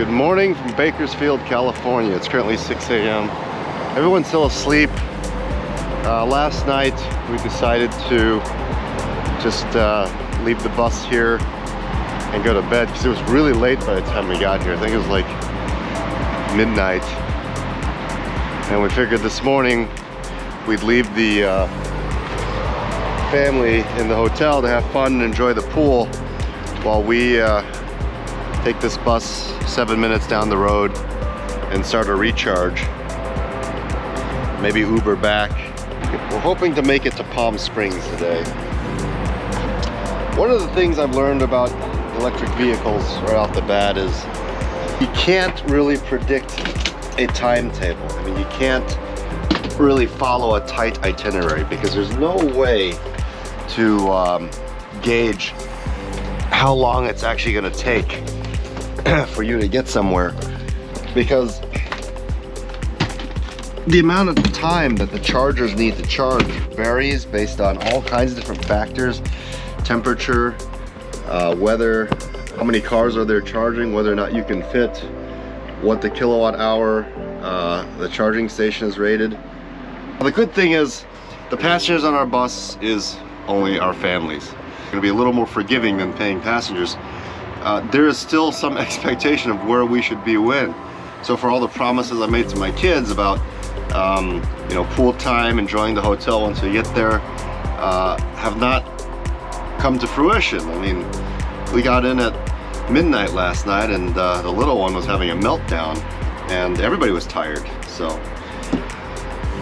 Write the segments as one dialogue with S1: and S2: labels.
S1: Good morning from Bakersfield, California. It's currently 6 a.m. Everyone's still asleep. Last night we decided to just leave the bus here and go to bed because it was really late by the time we got here. I think it was like midnight. And we figured this morning we'd leave the family in the hotel to have fun and enjoy the pool while we take this bus 7 minutes down the road and start a recharge. Maybe Uber back. We're hoping to make it to Palm Springs today. One of the things I've learned about electric vehicles right off the bat is you can't really predict a timetable. I mean, you can't really follow a tight itinerary because there's no way to gauge how long it's actually going to take for you to get somewhere, because the amount of time that the chargers need to charge varies based on all kinds of different factors: temperature, weather, how many cars are there charging, whether or not you can fit, what the kilowatt hour the charging station is rated. The good thing is the passengers on our bus is only our families. We're going to be a little more forgiving than paying passengers. There is still some expectation of where we should be when. So for all the promises I made to my kids about you know, pool time, enjoying the hotel once we get there, have not come to fruition. I mean, we got in at midnight last night and the little one was having a meltdown and everybody was tired. So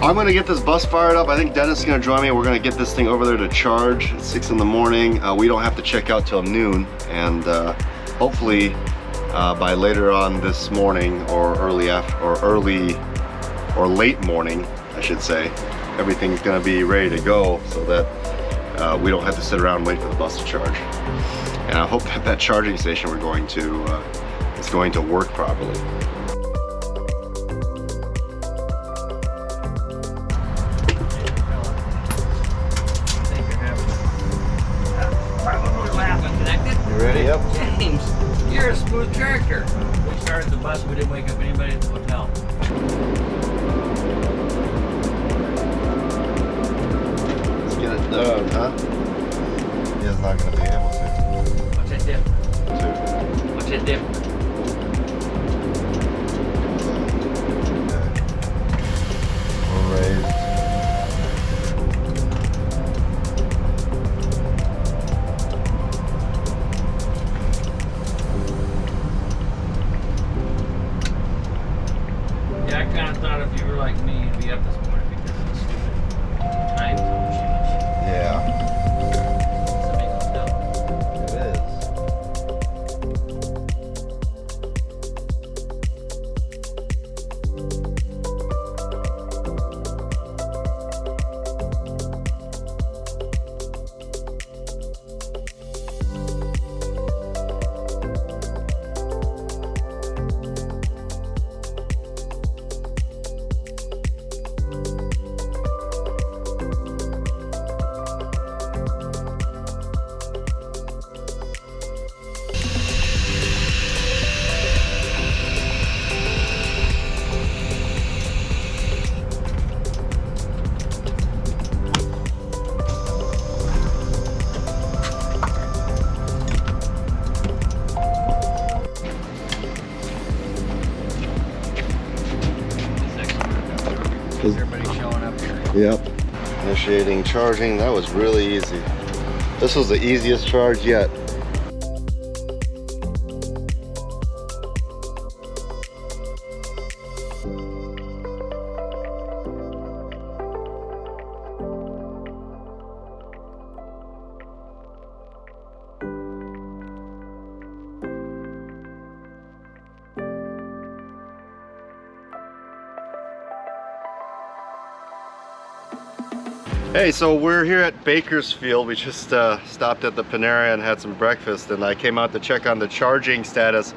S1: I'm gonna get this bus fired up. I think Dennis is gonna join me. We're gonna get this thing over there to charge at 6 in the morning. We don't have to check out till noon, and hopefully by later on this morning or late morning, I should say, everything's gonna be ready to go so that we don't have to sit around and wait for the bus to charge. And I hope that charging station we're going to is going to work properly.
S2: Ready?
S1: Yep.
S2: James, you're a smooth character. We started the bus, we didn't wake up anybody at the hotel.
S1: Let's get it done, huh? He is not going to be able to.
S2: What's that dip?
S1: Two.
S2: What's that dip?
S1: Okay. We're raised.
S2: Yeah, I kind of thought if you were like me, you'd be up this morning because of the stupid time zone change.
S1: Yeah.
S2: It's a big hotel.
S1: It is.
S2: Everybody's showing up here.
S1: Yep. Initiating charging. That was really easy. This was the easiest charge yet. Hey, so we're here at Bakersfield. We just stopped at the Panera and had some breakfast, and I came out to check on the charging status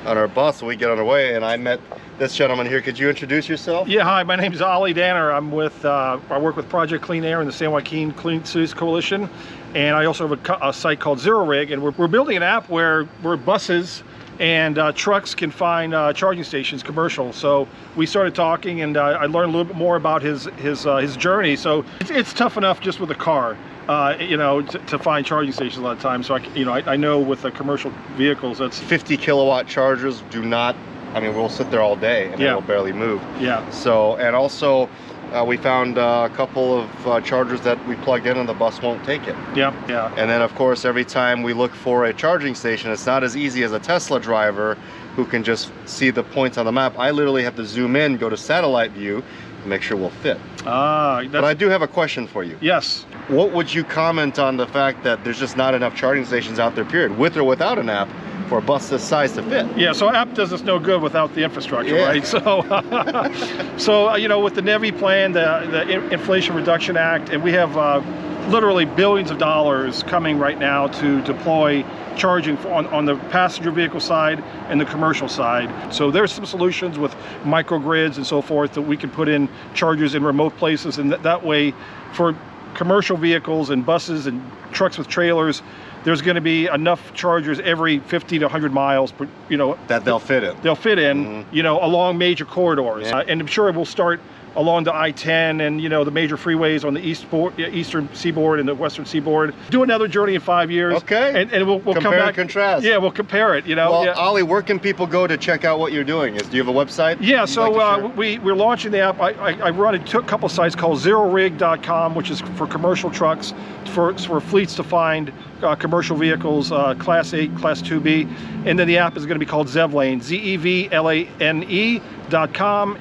S1: on our bus when we get on our way, and I met this gentleman here. Could you introduce yourself?
S3: Yeah, hi, my name is Ollie Danner. I'm with, I work with Project Clean Air and the San Joaquin Clean Cities Coalition, and I also have a site called Zero Rig, and we're building an app where buses and trucks can find charging stations, commercial. So we started talking, and I learned a little bit more about his journey. So it's tough enough just with a car, you know, to find charging stations a lot of times. So I know with the commercial vehicles, that's
S1: 50 kilowatt chargers do not. I mean, we'll sit there all day and it'll barely move.
S3: Yeah.
S1: So, and also we found a couple of chargers that we plugged in and the bus won't take it.
S3: Yeah, yeah.
S1: And then of course, every time we look for a charging station, it's not as easy as a Tesla driver who can just see the points on the map. I literally have to zoom in, go to satellite view, and make sure we'll fit. But I do have a question for you.
S3: Yes.
S1: What would you comment on the fact that there's just not enough charging stations out there, period, with or without an app, for a bus this size to fit?
S3: Yeah, so app does us no good without the infrastructure, right? So, you know, with the NEVI plan, the Inflation Reduction Act, and we have literally billions of dollars coming right now to deploy charging on the passenger vehicle side and the commercial side. So there's some solutions with microgrids and so forth that we can put in chargers in remote places, and that way for commercial vehicles and buses and trucks with trailers, there's going to be enough chargers every 50 to 100 miles, per, you know, that
S1: they'll fit in.
S3: They'll fit in, you know, along major corridors.
S1: Yeah.
S3: And I'm sure we'll start along the I-10 and, you know, the major freeways on the eastern seaboard and the western seaboard. Do another journey in 5 years.
S1: Okay.
S3: And we'll come
S1: compare
S3: back.
S1: And contrast.
S3: Yeah, we'll compare it, you know.
S1: Well, Ollie, where can people go to check out what you're doing? Do you have a website?
S3: Yeah, so we're launching the app. I run a couple sites called zerorig.com, which is for commercial trucks, for fleets to find commercial vehicles, Class 8, Class 2B. And then the app is going to be called Zevlane, ZEVLANE.com,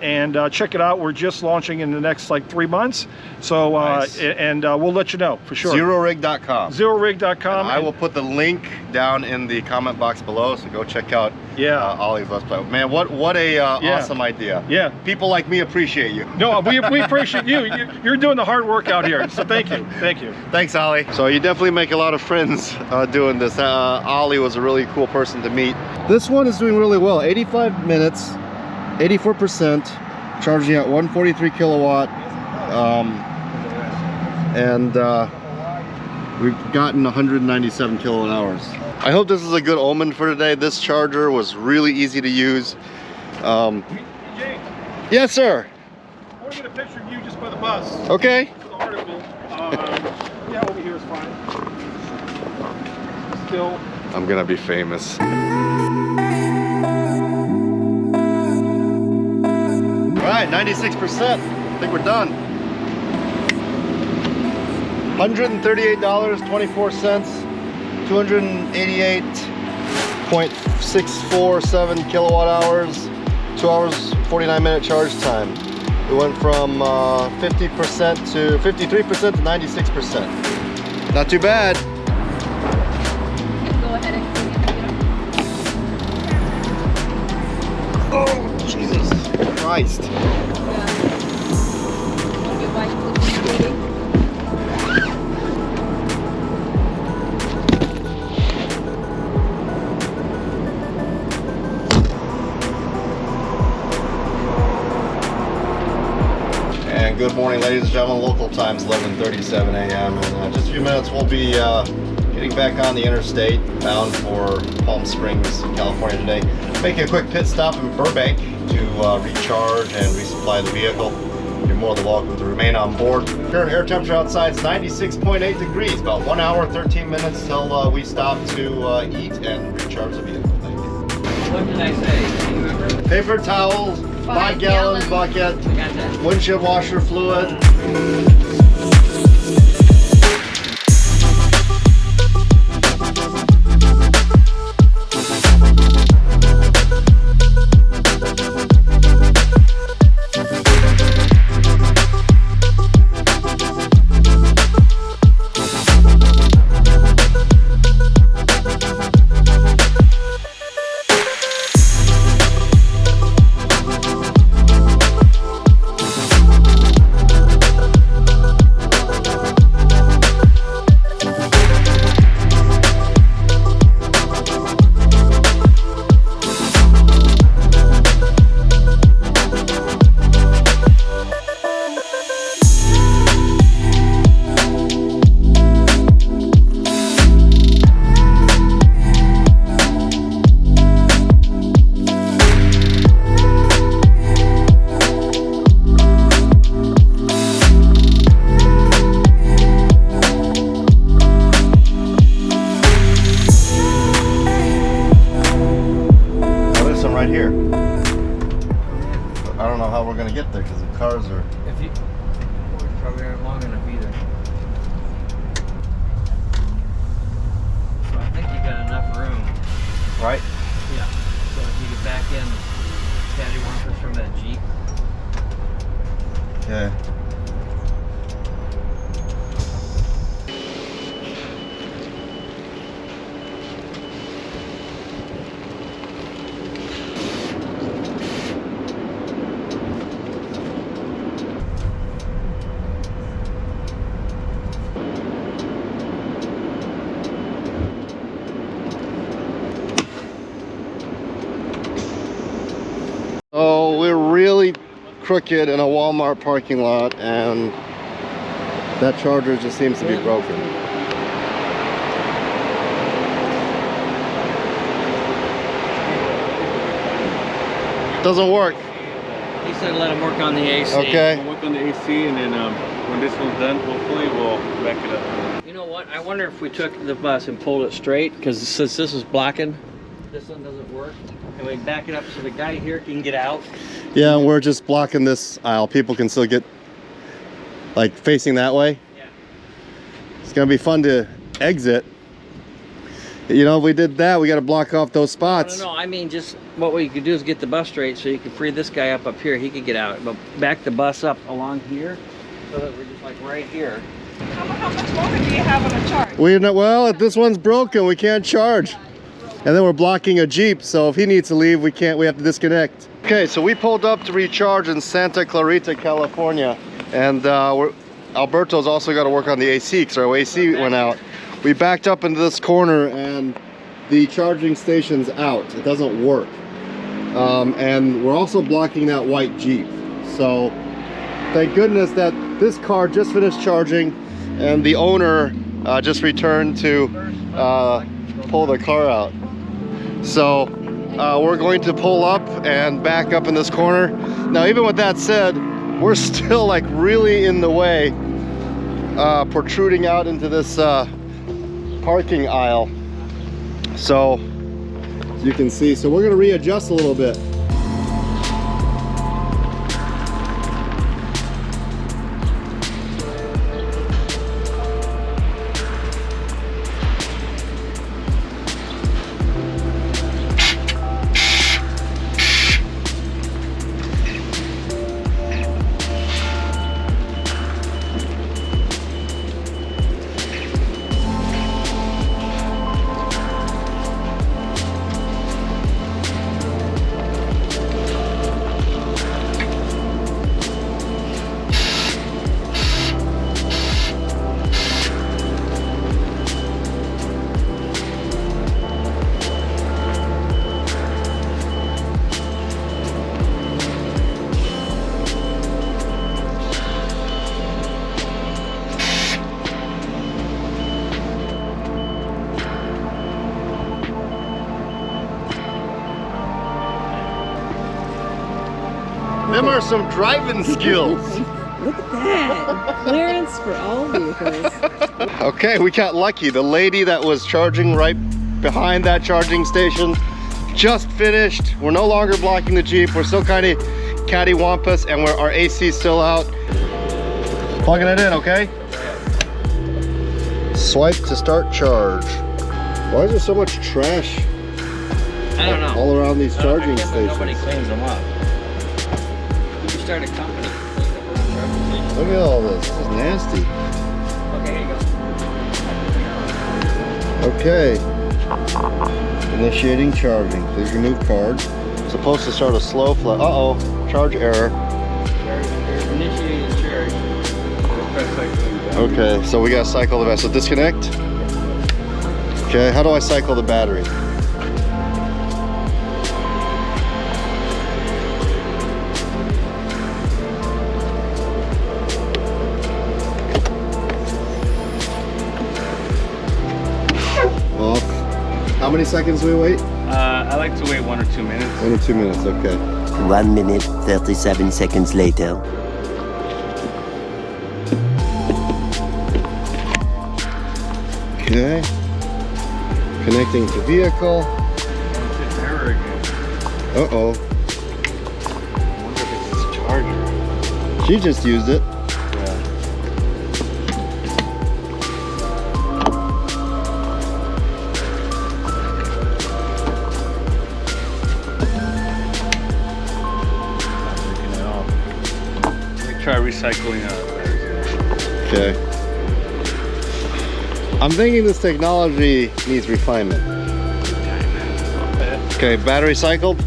S3: and check it out. We're just launching in the next like 3 months. So,
S1: nice.
S3: and we'll let you know for sure.
S1: Zerorig.com.
S3: Zerorig.com.
S1: I will put the link down in the comment box below, so go check out Ollie's website. Man, what a awesome idea.
S3: Yeah.
S1: People like me appreciate you.
S3: No, we appreciate you. You're doing the hard work out here. So thank you. Thank you.
S1: Thanks, Ollie. So you definitely make a lot of friends doing this. Ollie was a really cool person to meet. This one is doing really well. 85 minutes, 84%, charging at 143 kilowatt. And we've gotten 197 kilowatt hours. I hope this is a good omen for today. This charger was really easy to use.
S3: James,
S1: yes, sir.
S3: I want to get a picture of you just by the bus.
S1: Okay.
S3: For the article. Yeah, over here is fine. Still.
S1: I'm gonna be famous. All right, 96%. I think we're done. $138.24, 288.647 kilowatt hours, 2 hours, 49-minute charge time. We went from 50% to 53% to 96%. Not too bad.
S4: Go ahead and clean it.
S1: Oh, Jesus Christ. And good morning, ladies and gentlemen. Local time's 11:37 a.m. and in just a few minutes we'll be getting back on the interstate bound for Palm Springs, California today. Making a quick pit stop in Burbank to recharge and resupply the vehicle. You're more than welcome to remain on board. Current air temperature outside is 96.8 degrees. About 1 hour, 13 minutes till we stop to eat and recharge the vehicle. Thank you.
S2: What did I say? Do you remember?
S1: Paper towels, 5 gallon bucket,
S2: I got that.
S1: windshield washer fluid. I don't know how we're gonna get there because the cars are.
S2: If you probably aren't long enough either. So I think you got enough room.
S1: Right.
S2: Yeah. So if you get back in cattywampus from that Jeep.
S1: Okay. Oh, we're really crooked in a Walmart parking lot, and that charger just seems to be broken. Doesn't work.
S2: He said let him work on the AC.
S1: Okay.
S5: We'll work on the AC, and then when this one's done, hopefully we'll back it up.
S2: You know what? I wonder if we took the bus and pulled it straight, because since this is blocking, this one doesn't work, and we back it up so the guy here can get out.
S1: Yeah, and we're just blocking this aisle. People can still get, like, facing that way.
S2: Yeah.
S1: It's gonna be fun to exit. You know, if we did that, we got to block off those spots.
S2: No, I mean, just what we could do is get the bus straight so you can free this guy up here. He could get out, but back the bus up along here so that we're just like right here.
S4: How much longer do you have on a charge?
S1: We know, well, this one's broken. We can't charge. And then we're blocking a Jeep, so if he needs to leave, we can't. We have to disconnect. Okay, so we pulled up to recharge in Santa Clarita, California, and Alberto's also got to work on the AC because our AC went out. We backed up into this corner, and the charging station's out. It doesn't work, and we're also blocking that white Jeep. So thank goodness that this car just finished charging, and the owner just returned to pull the car out. So we're going to pull up and back up in this corner. Now, even with that said, we're still like really in the way, protruding out into this parking aisle. So as you can see, so we're going to readjust a little bit. Them are some driving skills.
S4: Look at that. Clearance for all vehicles.
S1: Okay, we got lucky. The lady that was charging right behind that charging station just finished. We're no longer blocking the Jeep. We're still kind of cattywampus, and our AC's still out. Plugging it in, okay? Swipe to start charge. Why is there so much trash
S2: I don't know.
S1: all around these charging stations?
S2: Nobody cleans them up. You can start a company.
S1: Look at all this. This is nasty.
S2: Okay, here you go.
S1: Okay. Initiating charging. Please remove card. Supposed to start a slow flow. Uh-oh. Charge error.
S2: Initiating charge.
S1: Okay, so we gotta cycle the battery. So disconnect. Okay, how do I cycle the battery? Off. How many seconds do we wait?
S5: I like to wait 1 or 2 minutes.
S1: 1 or 2 minutes, okay.
S6: 1 minute, 37 seconds later.
S1: Okay. Connecting to vehicle.
S5: It's error again.
S1: Uh-oh.
S5: I wonder if it's
S1: She just used it.
S5: Try recycling it.
S1: Okay. I'm thinking this technology needs refinement. Okay, battery cycled.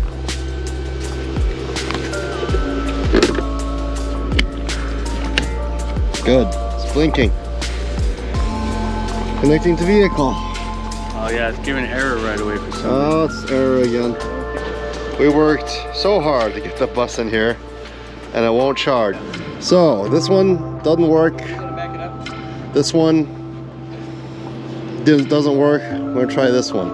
S1: Good. It's blinking. Connecting to vehicle.
S5: Oh yeah, it's giving error right away for some
S1: Oh, it's error again. We worked so hard to get the bus in here, and it won't charge. So this one doesn't work.
S2: Back it up.
S1: This one doesn't work. We're gonna try this one.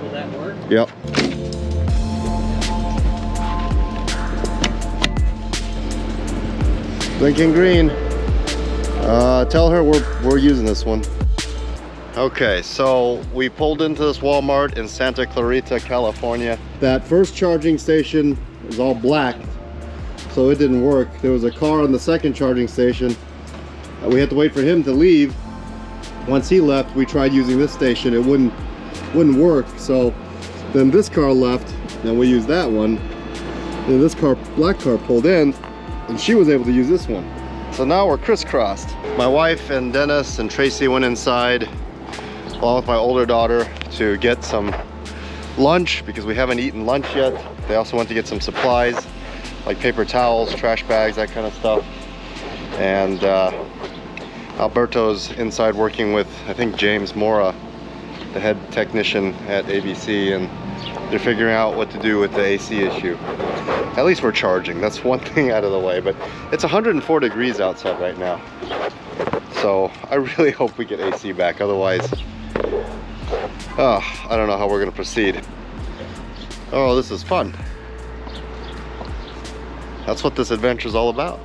S2: Will that work?
S1: Yep. Blinking green. Tell her we're using this one. Okay, so we pulled into this Walmart in Santa Clarita, California. That first charging station was all black, so it didn't work. There was a car on the second charging station. We had to wait for him to leave. Once he left, we tried using this station. It wouldn't work. So then this car left, and we used that one. And this black car pulled in, and she was able to use this one. So now we're crisscrossed. My wife and Dennis and Tracy went inside along with my older daughter to get some lunch because we haven't eaten lunch yet. They also went to get some supplies like paper towels, trash bags, that kind of stuff. And Alberto's inside working with, I think, James Mora, the head technician at ABC, and they're figuring out what to do with the AC issue. At least we're charging. That's one thing out of the way, but it's 104 degrees outside right now. So I really hope we get AC back, otherwise I don't know how we're gonna proceed. Oh, this is fun. That's what this adventure is all about.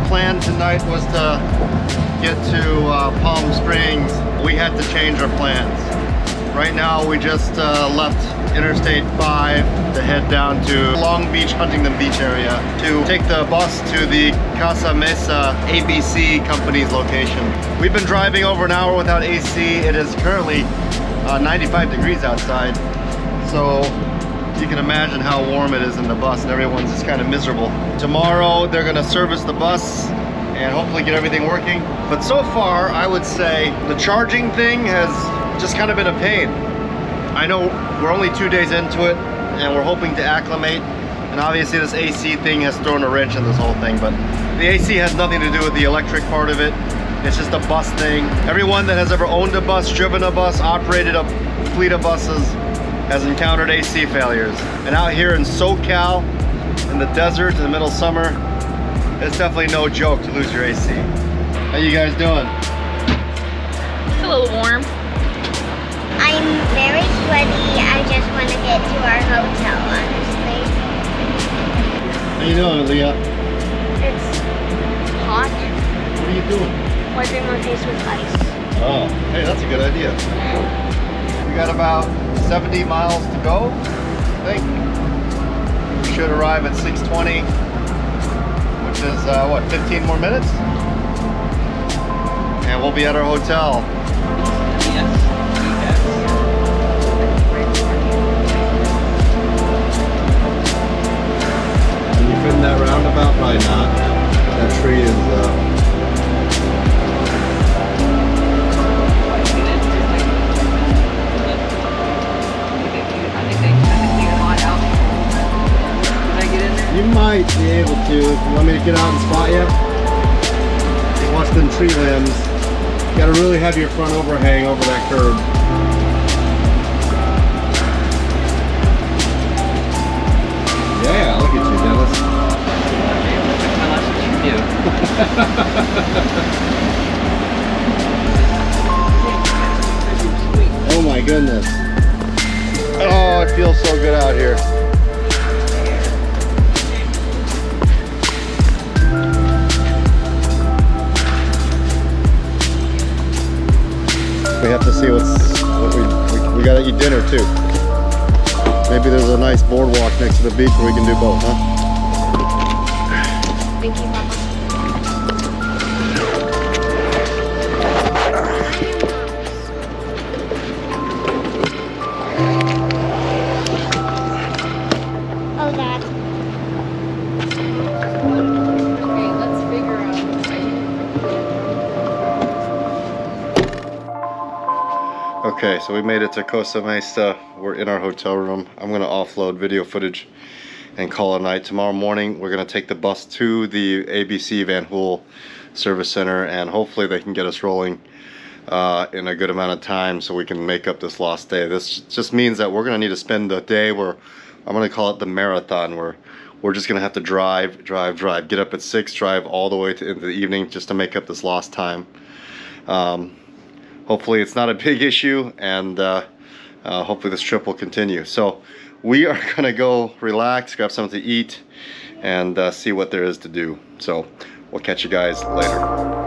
S1: Plan tonight was to get to Palm Springs. We had to change our plans. Right now we just left Interstate 5 to head down to Long Beach, Huntington Beach area to take the bus to the Casa Mesa ABC company's location. We've been driving over an hour without AC. It is currently 95 degrees outside, so you can imagine how warm it is in the bus, and everyone's just kind of miserable. Tomorrow they're gonna service the bus and hopefully get everything working. But so far, I would say the charging thing has just kind of been a pain. I know we're only 2 days into it and we're hoping to acclimate. And obviously this AC thing has thrown a wrench in this whole thing, but the AC has nothing to do with the electric part of it. It's just a bus thing. Everyone that has ever owned a bus, driven a bus, operated a fleet of buses has encountered AC failures. And out here in SoCal, in the desert, in the middle of summer, it's definitely no joke to lose your AC. How you guys doing?
S7: It's a little warm.
S8: I'm very sweaty. I just want to get to our hotel, honestly.
S1: How you doing, Leah?
S7: It's hot.
S1: What are you doing?
S7: Wiping my face with ice.
S1: Oh, hey, that's a good idea. We got about 70 miles to go, I think. We should arrive at 6:20, which is, what, 15 more minutes? And we'll be at our hotel. Can you fit in that roundabout? Probably not. That tree is, you might be able to. If you want me to get out and spot you, just watch them tree limbs. You gotta really have your front overhang over that curb. Oh my goodness. Oh, it feels so good out here. We have to see what we gotta eat dinner too. Maybe there's a nice boardwalk next to the beach where we can do both, huh?
S7: Thank you, Papa.
S8: Oh, that.
S4: Okay, let's figure out.
S1: Okay, so we made it to Costa Mesa. We're in our hotel room. I'm gonna offload video footage and call it a night. Tomorrow morning, we're gonna take the bus to the ABC Van Hool Service Center, and hopefully they can get us rolling in a good amount of time so we can make up this lost day. This just means that we're gonna need to spend the day where I'm gonna call it the marathon, where we're just gonna have to drive, get up at 6, drive all the way to into the evening just to make up this lost time. Hopefully it's not a big issue, and hopefully this trip will continue. So we are gonna go relax, grab something to eat, and see what there is to do. So we'll catch you guys later.